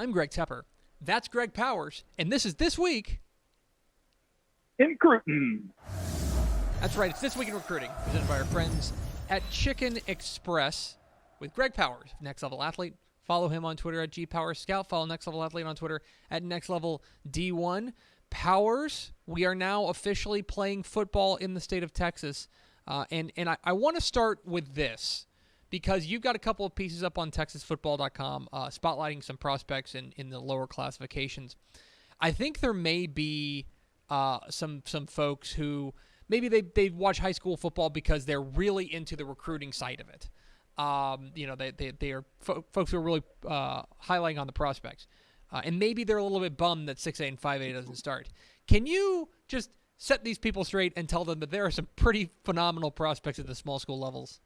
I'm Greg Tepper. That's Greg Powers. And this is This Week in Recruiting. That's right. It's This Week in Recruiting, presented by our friends at Chicken Express with Greg Powers, Next Level Athlete. Follow him on Twitter at GPowersScout. Follow Next Level Athlete on Twitter at Next Level D1. Powers, we are now officially playing football in the state of Texas. And I want to start with this, because you've got a couple of pieces up on TexasFootball.com spotlighting some prospects in the lower classifications. I think there may be some folks who maybe they watch high school football because they're really into the recruiting side of it. They are folks who are really highlighting on the prospects. And maybe they're a little bit bummed that 6A and 5A doesn't start. Can you just set these people straight and tell them that there are some pretty phenomenal prospects at the small school levels?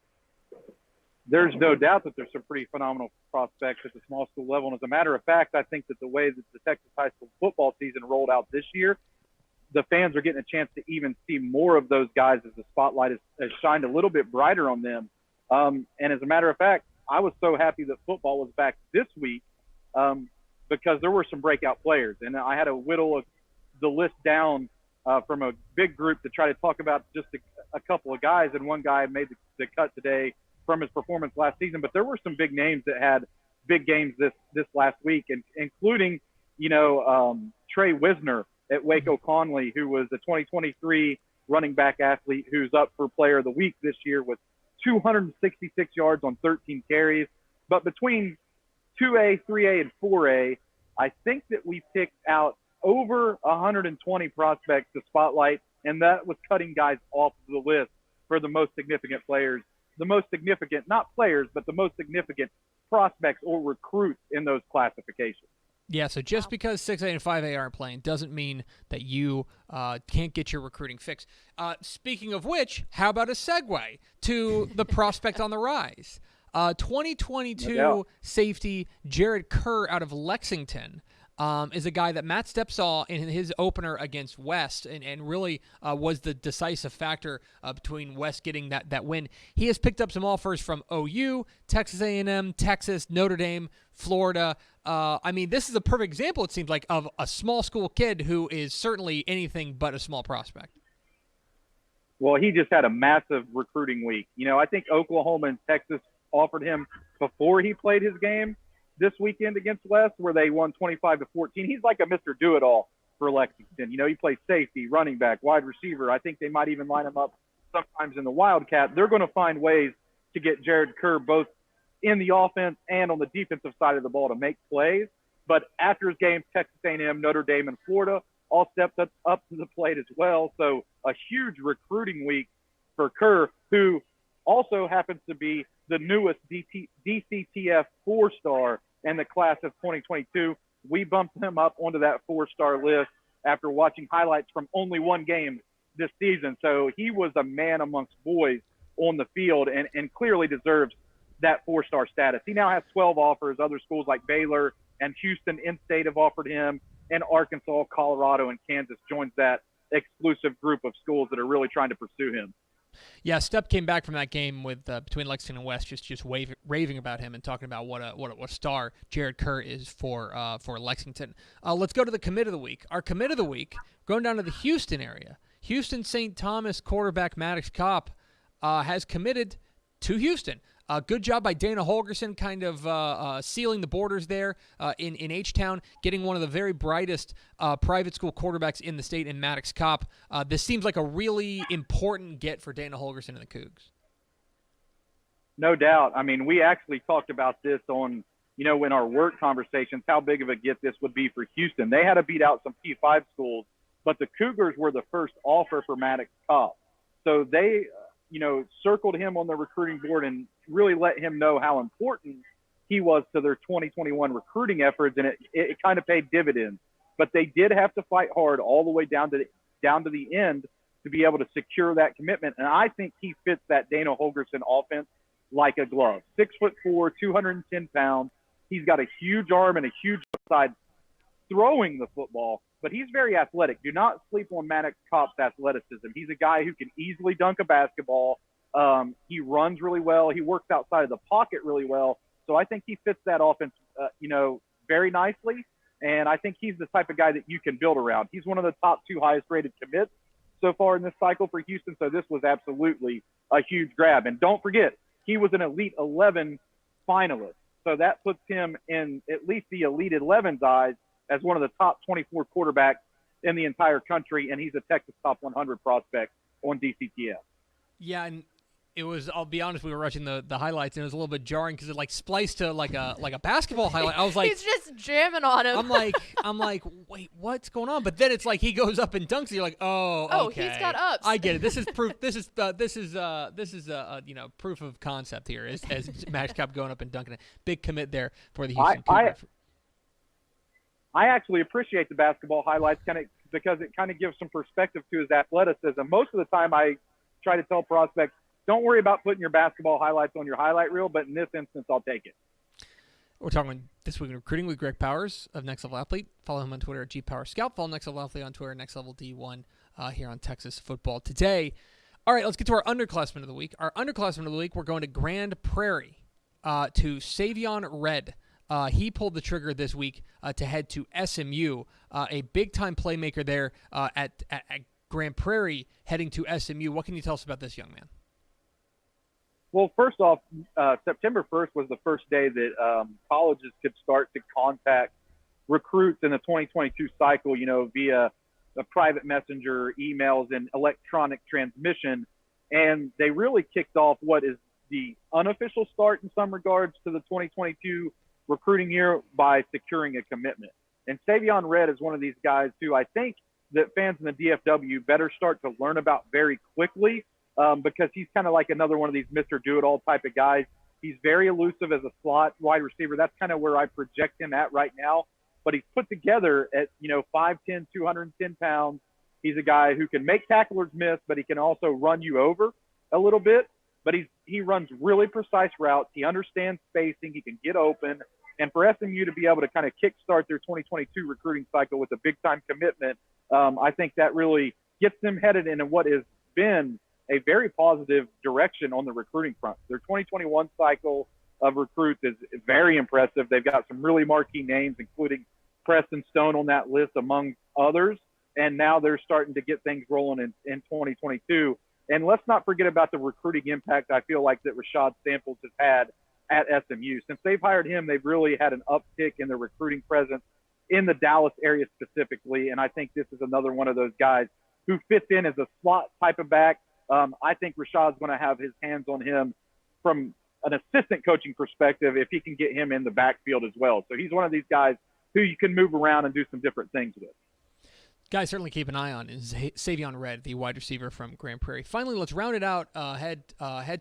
There's no doubt that there's some pretty phenomenal prospects at the small school level. And as a matter of fact, I think that the way that the Texas high school football season rolled out this year, the fans are getting a chance to even see more of those guys as the spotlight has shined a little bit brighter on them. And as a matter of fact, I was so happy that football was back this week because there were some breakout players. And I had to whittle the list down from a big group to try to talk about just a couple of guys. And one guy made the cut today from his performance last season. But there were some big names that had big games this last week, and including, Trey Wisner at Waco Conley, who was the 2023 running back athlete who's up for Player of the Week this year with 266 yards on 13 carries. But between 2A, 3A, and 4A, I think that we picked out over 120 prospects to spotlight, and that was cutting guys off the list for the most significant players, the most significant, not players, but the most significant prospects or recruits in those classifications. Yeah, so just because 6A and 5A aren't playing doesn't mean that you can't get your recruiting fix. Speaking of which, how about a segue to the prospect on the rise? 2022 safety Jared Kerr out of Lexington is a guy that Matt Stepp saw in his opener against West and really was the decisive factor between West getting that win. He has picked up some offers from OU, Texas A&M, Texas, Notre Dame, Florida. This is a perfect example, it seems like, of a small school kid who is certainly anything but a small prospect. Well, he just had a massive recruiting week. I think Oklahoma and Texas offered him before he played his game this weekend against West, where they won 25-14. He's like a Mr. Do-It-All for Lexington. He plays safety, running back, wide receiver. I think they might even line him up sometimes in the Wildcat. They're going to find ways to get Jared Kerr both in the offense and on the defensive side of the ball to make plays. But after his game, Texas A&M, Notre Dame, and Florida all stepped up to the plate as well. So a huge recruiting week for Kerr, who also happens to be the newest DCTF 4-star in the class of 2022. We bumped him up onto that 4-star list after watching highlights from only one game this season. So he was a man amongst boys on the field and clearly deserves that 4-star status. He now has 12 offers. Other schools like Baylor and Houston in-state have offered him, and Arkansas, Colorado, and Kansas joins that exclusive group of schools that are really trying to pursue him. Yeah, Stepp came back from that game with between Lexington and West, just raving about him and talking about what a star Jared Kerr is for Lexington. Let's go to the commit of the week. Our commit of the week, going down to the Houston area. Houston St. Thomas quarterback Maddix Copps has committed to Houston. Good job by Dana Holgerson, kind of sealing the borders there in H-Town, getting one of the very brightest private school quarterbacks in the state in Maddix Copps. This seems like a really important get for Dana Holgerson and the Cougs. No doubt. We actually talked about this on, in our work conversations, how big of a get this would be for Houston. They had to beat out some P5 schools, but the Cougars were the first offer for Maddix Copps. So they circled him on the recruiting board and really let him know how important he was to their 2021 recruiting efforts, and it kind of paid dividends. But they did have to fight hard all the way down to the end to be able to secure that commitment. And I think he fits that Dana Holgerson offense like a glove. 6'4", 210 pounds. He's got a huge arm and a huge upside throwing the football, but he's very athletic. Do not sleep on Maddix Copps' athleticism. He's a guy who can easily dunk a basketball. He runs really well. He works outside of the pocket really well. So I think he fits that offense, very nicely, and I think he's the type of guy that you can build around. He's one of the top 2 highest-rated commits so far in this cycle for Houston, so this was absolutely a huge grab. And don't forget, he was an Elite 11 finalist, so that puts him in at least the Elite 11's eyes as one of the top 24 quarterbacks in the entire country, and he's a Texas top 100 prospect on DCTF. Yeah, and it was, I'll be honest, we were watching the highlights, and it was a little bit jarring because it like spliced to like a basketball highlight. I was like, he's just jamming on him. I'm like, wait, what's going on? But then it's like he goes up and dunks, and you're like, oh, okay. He's got ups. I get it. This is proof. This is proof of concept here. As Maddix Copps going up and dunking it. Big commit there for the Houston Cougars. I actually appreciate the basketball highlights because it kind of gives some perspective to his athleticism. Most of the time I try to tell prospects, don't worry about putting your basketball highlights on your highlight reel, but in this instance, I'll take it. We're talking This Week in Recruiting with Greg Powers of Next Level Athlete. Follow him on Twitter at GPowerScout. Follow Next Level Athlete on Twitter, Next Level D1 here on Texas Football Today. All right, let's get to our underclassmen of the week. Our underclassmen of the week, we're going to Grand Prairie to Savion Red. He pulled the trigger this week to head to SMU, a big-time playmaker there at Grand Prairie, heading to SMU. What can you tell us about this young man? Well, first off, September 1st was the first day that colleges could start to contact recruits in the 2022 cycle, via a private messenger, emails, and electronic transmission. And they really kicked off what is the unofficial start in some regards to the 2022 recruiting year by securing a commitment. And Savion Red is one of these guys who I think that fans in the DFW better start to learn about very quickly, because he's kind of like another one of these Mr. Do-It-All type of guys. He's very elusive as a slot wide receiver. That's kind of where I project him at right now. But he's put together at, 5'10", 210 pounds. He's a guy who can make tacklers miss, but he can also run you over a little bit. But he runs really precise routes. He understands spacing. He can get open. And for SMU to be able to kind of kickstart their 2022 recruiting cycle with a big-time commitment, I think that really gets them headed into what has been a very positive direction on the recruiting front. Their 2021 cycle of recruits is very impressive. They've got some really marquee names, including Preston Stone on that list, among others. And now they're starting to get things rolling in 2022. And let's not forget about the recruiting impact I feel like that Rashad Samples has had at SMU. Since they've hired him, they've really had an uptick in their recruiting presence in the Dallas area specifically. And I think this is another one of those guys who fits in as a slot type of back. I think Rashad's going to have his hands on him from an assistant coaching perspective if he can get him in the backfield as well. So he's one of these guys who you can move around and do some different things with. Guys, certainly keep an eye on is Savion Red, the wide receiver from Grand Prairie. Finally, let's round it out. Head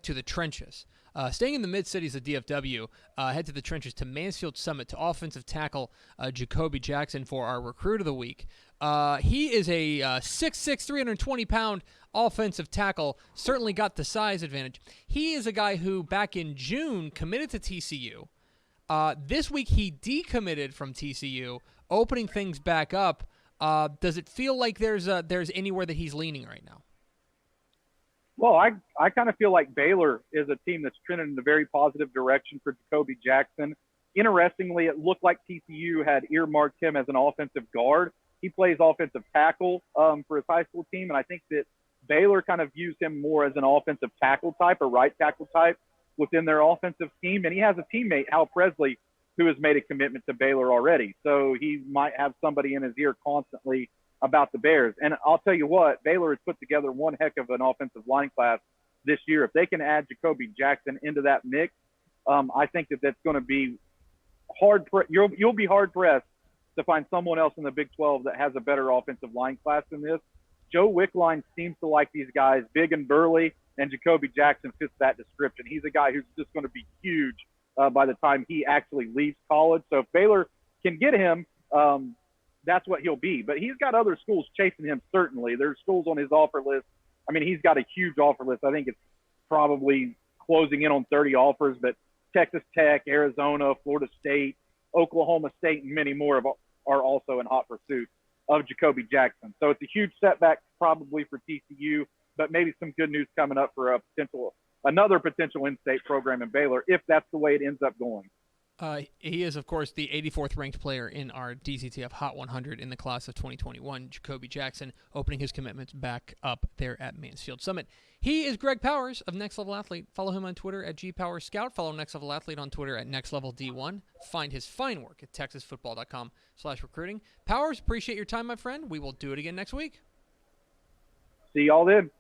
to the trenches. Staying in the mid-cities of DFW, head to the trenches to Mansfield Summit to offensive tackle Jacoby Jackson for our recruit of the week. He is a 6'6", 320-pound offensive tackle, certainly got the size advantage. He is a guy who back in June committed to TCU. This week he decommitted from TCU, opening things back up. Does it feel like there's anywhere that he's leaning right now? Well, I kind of feel like Baylor is a team that's trending in a very positive direction for Jacoby Jackson. Interestingly, it looked like TCU had earmarked him as an offensive guard. He plays offensive tackle for his high school team, and I think that Baylor kind of views him more as an offensive tackle type or right tackle type within their offensive team. And he has a teammate, Hal Presley, who has made a commitment to Baylor already. So he might have somebody in his ear constantly about the Bears. And I'll tell you what, Baylor has put together one heck of an offensive line class this year. If they can add Jacoby Jackson into that mix, I think that that's going to be you'll be hard-pressed to find someone else in the Big 12 that has a better offensive line class than this. Joe Wickline seems to like these guys big and burly, and Jacoby Jackson fits that description. He's a guy who's just going to be huge by the time he actually leaves college. So if Baylor can get him, that's what he'll be. But he's got other schools chasing him, certainly. There's schools on his offer list. I mean, he's got a huge offer list. I think it's probably closing in on 30 offers, but Texas Tech, Arizona, Florida State, Oklahoma State, and many more are also in hot pursuit of Jacoby Jackson. So it's a huge setback probably for TCU, but maybe some good news coming up for another potential in-state program in Baylor if that's the way it ends up going. He is, of course, the 84th ranked player in our DCTF Hot 100 in the class of 2021. Jacoby Jackson opening his commitments back up there at Mansfield Summit. He is Greg Powers of Next Level Athlete. Follow him on Twitter at GPowersScout. Follow Next Level Athlete on Twitter at NextLevelD1. Find his fine work at TexasFootball.com/recruiting. Powers, appreciate your time, my friend. We will do it again next week. See y'all then.